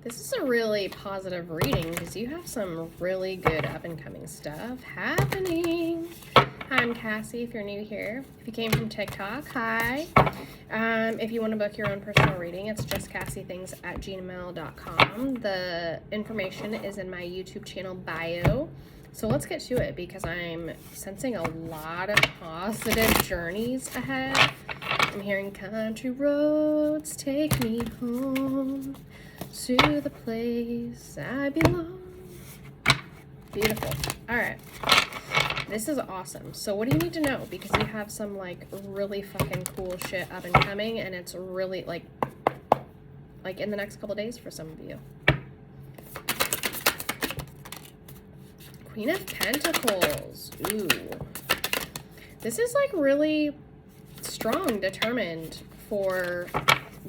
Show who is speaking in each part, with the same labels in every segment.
Speaker 1: This is a really positive reading because you have some really good up-and-coming stuff happening. Hi, I'm Cassie, if you're new here. If you came from TikTok, hi. If you want to book your own personal reading, it's justcassieThings@gmail.com. The information is in my YouTube channel bio. So let's get to it because I'm sensing a lot of positive journeys ahead. I'm hearing country roads take me home to the place I belong. Beautiful. All right. This is awesome. So what do you need to know? Because you have some like really fucking cool shit up and coming, and it's really like in the next couple days for some of you. Queen of Pentacles. Ooh. This is like really strong, determined for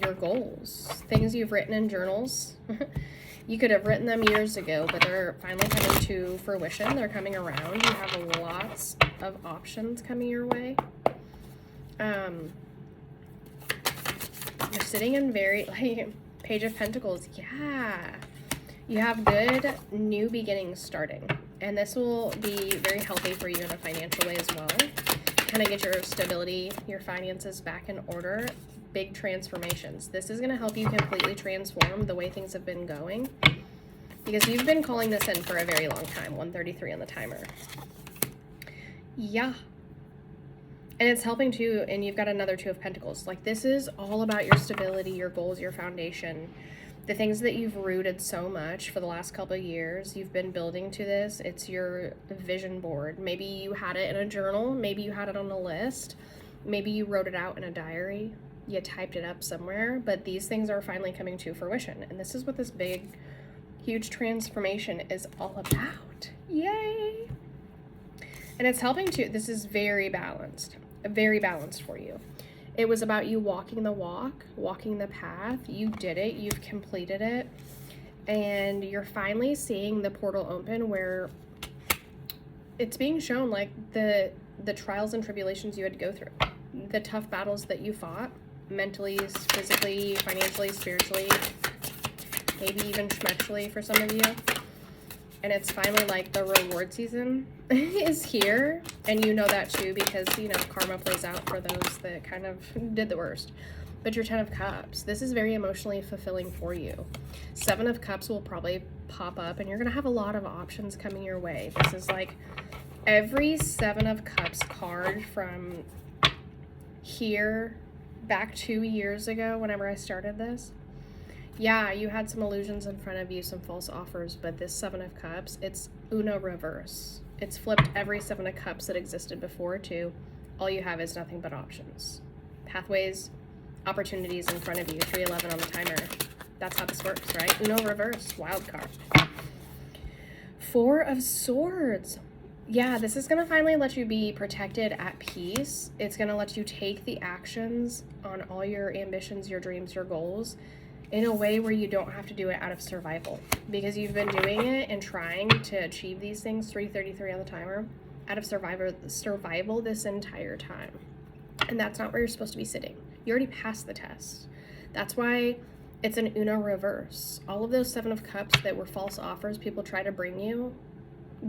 Speaker 1: your goals. Things you've written in journals. You could have written them years ago, but they're finally coming to fruition. They're coming around. You have lots of options coming your way. You're sitting in very, like, Page of Pentacles. Yeah. You have good new beginnings starting. And this will be very healthy for you in a financial way as well. Kind of get your stability, your finances back in order. Big transformations. This is going to help you completely transform the way things have been going, because you've been calling this in for a very long time. 133 on the timer. Yeah. And it's helping too, and you've got another Two of Pentacles. Like, this is all about your stability, your goals, your foundation, the things that you've rooted so much for the last couple of years. You've been building to this. It's your vision board. Maybe you had it in a journal. Maybe you had it on a list. Maybe you wrote it out in a diary. You typed it up somewhere, but these things are finally coming to fruition. And this is what this big, huge transformation is all about. Yay! And it's helping to, this is very balanced for you. It was about you walking the walk, walking the path. You did it, you've completed it, and you're finally seeing the portal open where it's being shown like the trials and tribulations you had to go through, the tough battles that you fought, mentally, physically, financially, spiritually, maybe even schmexually for some of you. And it's finally like the reward season is here. And you know that too, because, you know, karma plays out for those that kind of did the worst. But your 10 of Cups, this is very emotionally fulfilling for you. 7 of Cups will probably pop up, and you're going to have a lot of options coming your way. This is like every 7 of Cups card from here back 2 years ago, whenever I started this. Yeah, you had some illusions in front of you, some false offers, but this 7 of Cups, it's Uno reverse. It's flipped every 7 of Cups that existed before too. All you have is nothing but options. Pathways, opportunities in front of you. 311 on the timer. That's how this works, right? Uno reverse, wild card. 4 of Swords. Yeah, this is going to finally let you be protected, at peace. It's going to let you take the actions on all your ambitions, your dreams, your goals in a way where you don't have to do it out of survival, because you've been doing it and trying to achieve these things, 333 on the timer, out of survival this entire time. And that's not where you're supposed to be sitting. You already passed the test. That's why it's an Uno reverse. All of those 7 of Cups that were false offers people try to bring you,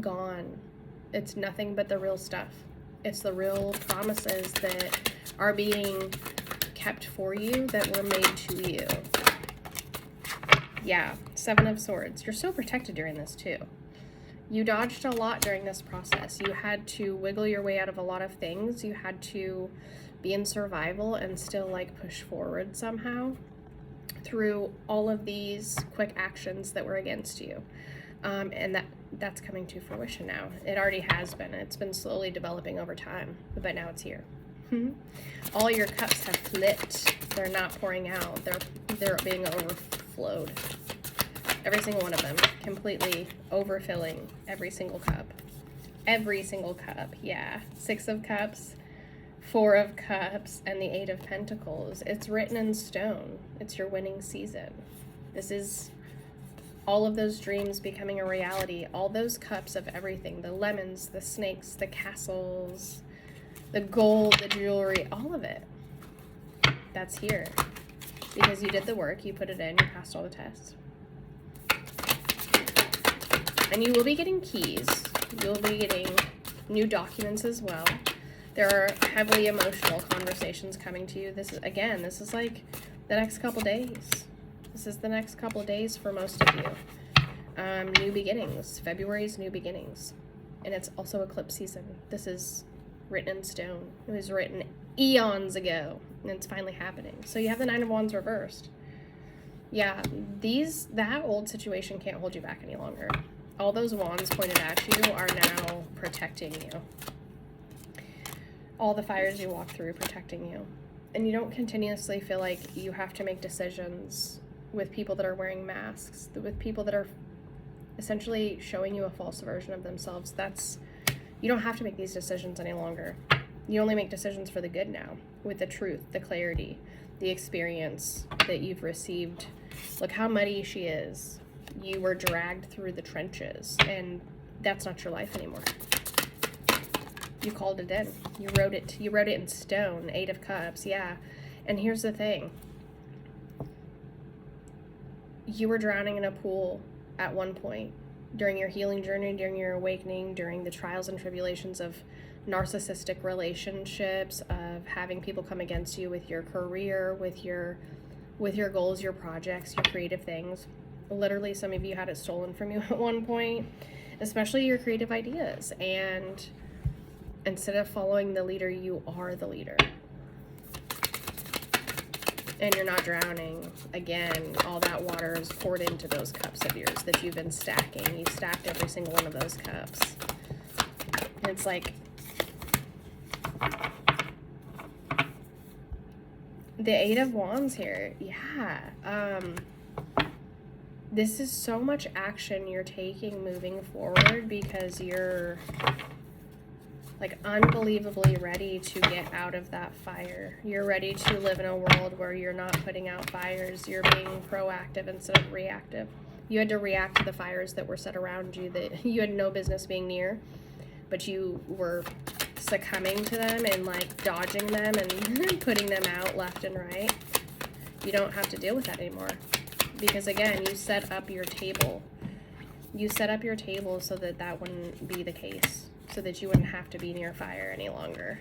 Speaker 1: gone. It's nothing but the real stuff. It's the real promises that are being kept for you, that were made to you. Yeah, 7 of Swords. You're so protected during this too. You dodged a lot during this process. You had to wiggle your way out of a lot of things. You had to be in survival and still like push forward somehow through all of these quick actions that were against you. And that's coming to fruition now. It already has been. It's been slowly developing over time, but now it's here. All your cups have flipped. They're not pouring out. They're being overflowed. Every single one of them, completely overfilling every single cup. Every single cup, yeah. 6 of Cups, 4 of Cups, and the 8 of Pentacles. It's written in stone. It's your winning season. This is all of those dreams becoming a reality. All those cups of everything. The lemons, the snakes, the castles, the gold, the jewelry, all of it. That's here. Because you did the work, you put it in, you passed all the tests. And you will be getting keys. You'll be getting new documents as well. There are heavily emotional conversations coming to you. This is like the next couple days. This is the next couple of days for most of you. New beginnings. February's new beginnings. And it's also eclipse season. This is written in stone. It was written eons ago, and it's finally happening. So you have the Nine of Wands reversed. Yeah, that old situation can't hold you back any longer. All those wands pointed at you are now protecting you. All the fires you walk through protecting you. And you don't continuously feel like you have to make decisions with people that are wearing masks, with people that are essentially showing you a false version of themselves. You don't have to make these decisions any longer. You only make decisions for the good now, with the truth, the clarity, the experience that you've received. Look how muddy she is. You were dragged through the trenches, and that's not your life anymore. You called it in. You wrote it in stone. 8 of Cups, yeah. And here's the thing. You were drowning in a pool at one point during your healing journey, during your awakening, during the trials and tribulations of narcissistic relationships, of having people come against you with your career, with your goals, your projects, your creative things. Literally, some of you had it stolen from you at one point, especially your creative ideas. And instead of following the leader, you are the leader. And you're not drowning. Again, all that water is poured into those cups of yours that you've been stacking. You've stacked every single one of those cups. And it's like, the 8 of Wands here, yeah. This is so much action you're taking moving forward because you're like unbelievably ready to get out of that fire. You're ready to live in a world where you're not putting out fires. You're being proactive instead of reactive. You had to react to the fires that were set around you that you had no business being near, but you were succumbing to them and like dodging them and putting them out left and right. You don't have to deal with that anymore because again, you set up your table. You set up your table so that that wouldn't be the case, so that you wouldn't have to be near fire any longer.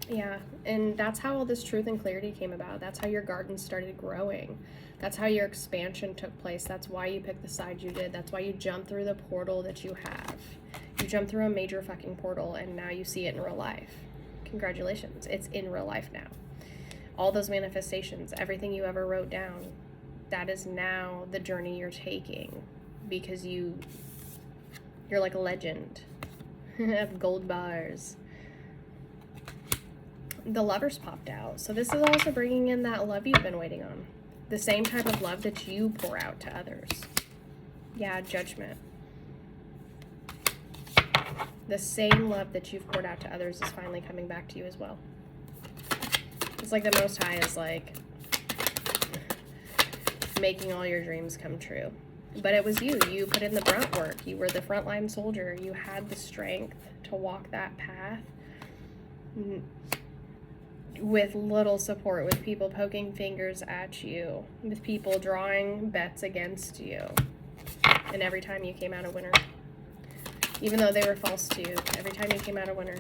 Speaker 1: Yeah, and that's how all this truth and clarity came about. That's how your garden started growing. That's how your expansion took place. That's why you picked the side you did. That's why you jumped through the portal that you have. You jumped through a major fucking portal, and now you see it in real life. Congratulations, it's in real life now. All those manifestations, everything you ever wrote down, that is now the journey you're taking because you're like a legend. Have gold bars. The Lovers popped out. So this is also bringing in that love you've been waiting on. The same type of love that you pour out to others. Yeah, Judgment. The same love that you've poured out to others is finally coming back to you as well. It's like the Most High is like making all your dreams come true. But it was you. You put in the grunt work. You were the frontline soldier. You had the strength to walk that path with little support, with people poking fingers at you, with people drawing bets against you. And every time you came out a winner. Even though they were false to you, every time you came out a winner.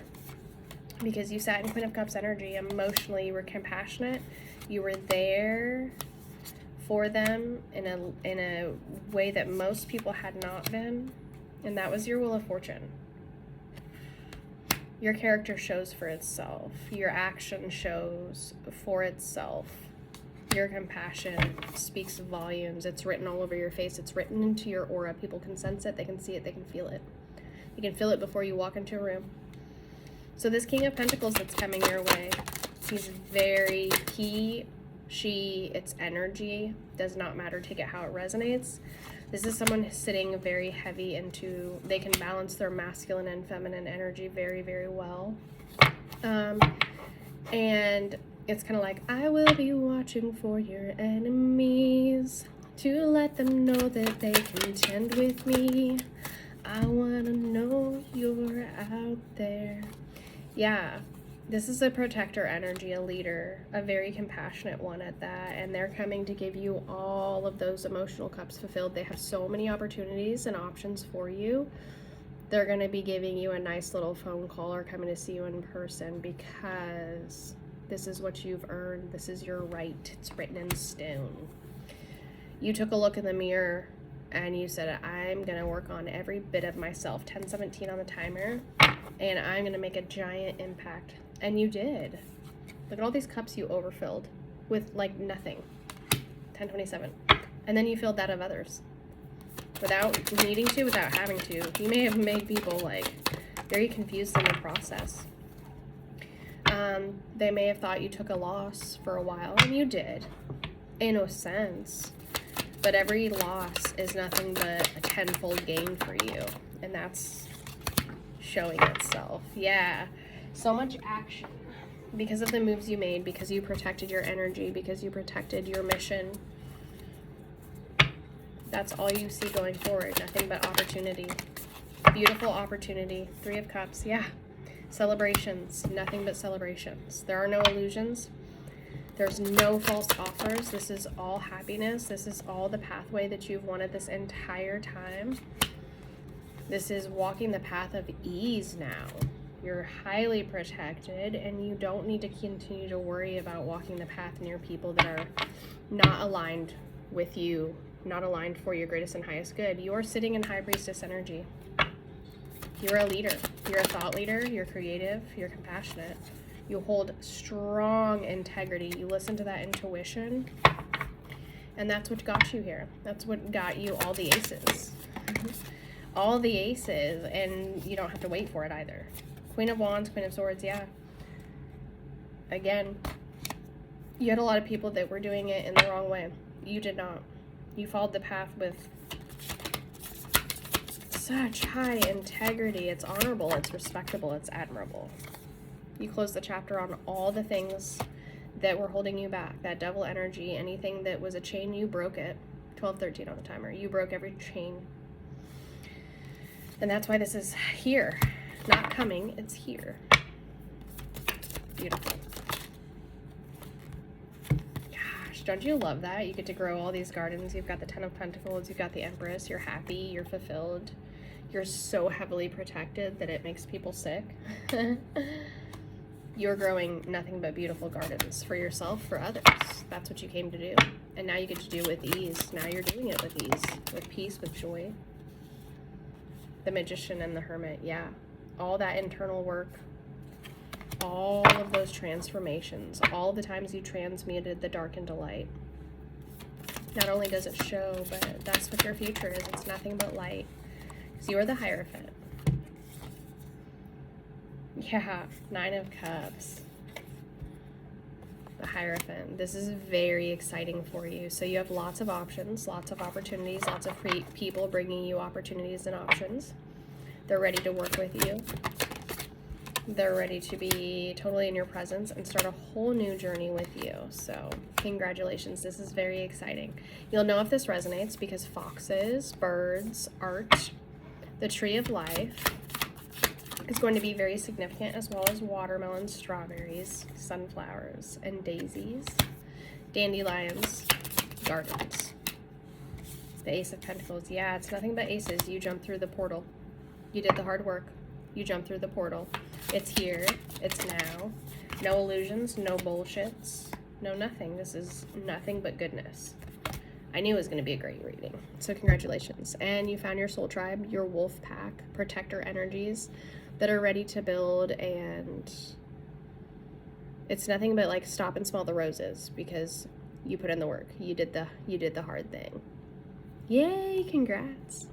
Speaker 1: Because you sat in Queen of Cups energy. Emotionally, you were compassionate. You were there for them in a way that most people had not been, and that was your Wheel of Fortune. Your character shows for itself. Your action shows for itself. Your compassion speaks volumes. It's written all over your face. It's written into your aura. People can sense it. They can see it. They can feel it. You can feel it before you walk into a room. So this King of Pentacles that's coming your way, he's very its energy does not matter. Take it how it resonates. This is someone sitting very heavy into, they can balance their masculine and feminine energy very, very well. And it's kind of like, I will be watching for your enemies to let them know that they contend with me. I want to know you're out there. Yeah. This is a protector energy, a leader, a very compassionate one at that, and they're coming to give you all of those emotional cups fulfilled. They have so many opportunities and options for you. They're going to be giving you a nice little phone call or coming to see you in person, because this is what you've earned. This is your right. It's written in stone. You took a look in the mirror and you said, I'm going to work on every bit of myself. 10:17 on the timer, and I'm going to make a giant impact. And you did. Look at all these cups you overfilled with like nothing. 10:27. And then you filled that of others without needing to, without having to. You may have made people like very confused in the process. They may have thought you took a loss for a while, and you did, in a sense. But every loss is nothing but a tenfold gain for you, and that's showing itself. Yeah, so much action because of the moves you made, because you protected your energy, because you protected your mission. That's all you see going forward, nothing but opportunity. Beautiful opportunity. 3 of Cups, yeah. Celebrations, nothing but celebrations. There are no illusions. There's no false offers. This is all happiness. This is all the pathway that you've wanted this entire time. This is walking the path of ease now. You're highly protected, and you don't need to continue to worry about walking the path near people that are not aligned with you, not aligned for your greatest and highest good. You're sitting in High Priestess energy. You're a leader. You're a thought leader. You're creative. You're compassionate. You hold strong integrity. You listen to that intuition. And that's what got you here. That's what got you all the aces. All the aces. And you don't have to wait for it either. Queen of Wands, Queen of Swords, yeah. Again, you had a lot of people that were doing it in the wrong way. You did not. You followed the path with such high integrity. It's honorable, it's respectable, it's admirable. You closed the chapter on all the things that were holding you back. That devil energy, anything that was a chain, you broke it. 12:13 on the timer. You broke every chain. And that's why this is here. Not coming, it's here. Beautiful. Gosh, don't you love that? You get to grow all these gardens. You've got the 10 of Pentacles, you've got the Empress, you're happy, you're fulfilled. You're so heavily protected that it makes people sick. You're growing nothing but beautiful gardens for yourself, for others. That's what you came to do. And now you get to do it with ease. Now you're doing it with ease, with peace, with joy. The Magician and the Hermit, yeah. All that internal work, all of those transformations, all the times you transmuted the dark into light. Not only does it show, but that's what your future is. It's nothing but light. So you are the Hierophant. Yeah, 9 of Cups. The Hierophant. This is very exciting for you. So you have lots of options, lots of opportunities, lots of people bringing you opportunities and options. They're ready to work with you. They're ready to be totally in your presence and start a whole new journey with you. So congratulations. This is very exciting. You'll know if this resonates because foxes, birds, art, the Tree of Life is going to be very significant, as well as watermelons, strawberries, sunflowers, and daisies, dandelions, gardens. The Ace of Pentacles. Yeah, it's nothing but aces. You jumped through the portal. You did the hard work. You jumped through the portal. It's here. It's now. No illusions, no bullshits, no nothing. This is nothing but goodness. I knew it was going to be a great reading. So congratulations. And you found your soul tribe, your wolf pack, protector energies that are ready to build, and it's nothing but like stop and smell the roses because you put in the work. You did the hard thing. Yay, congrats.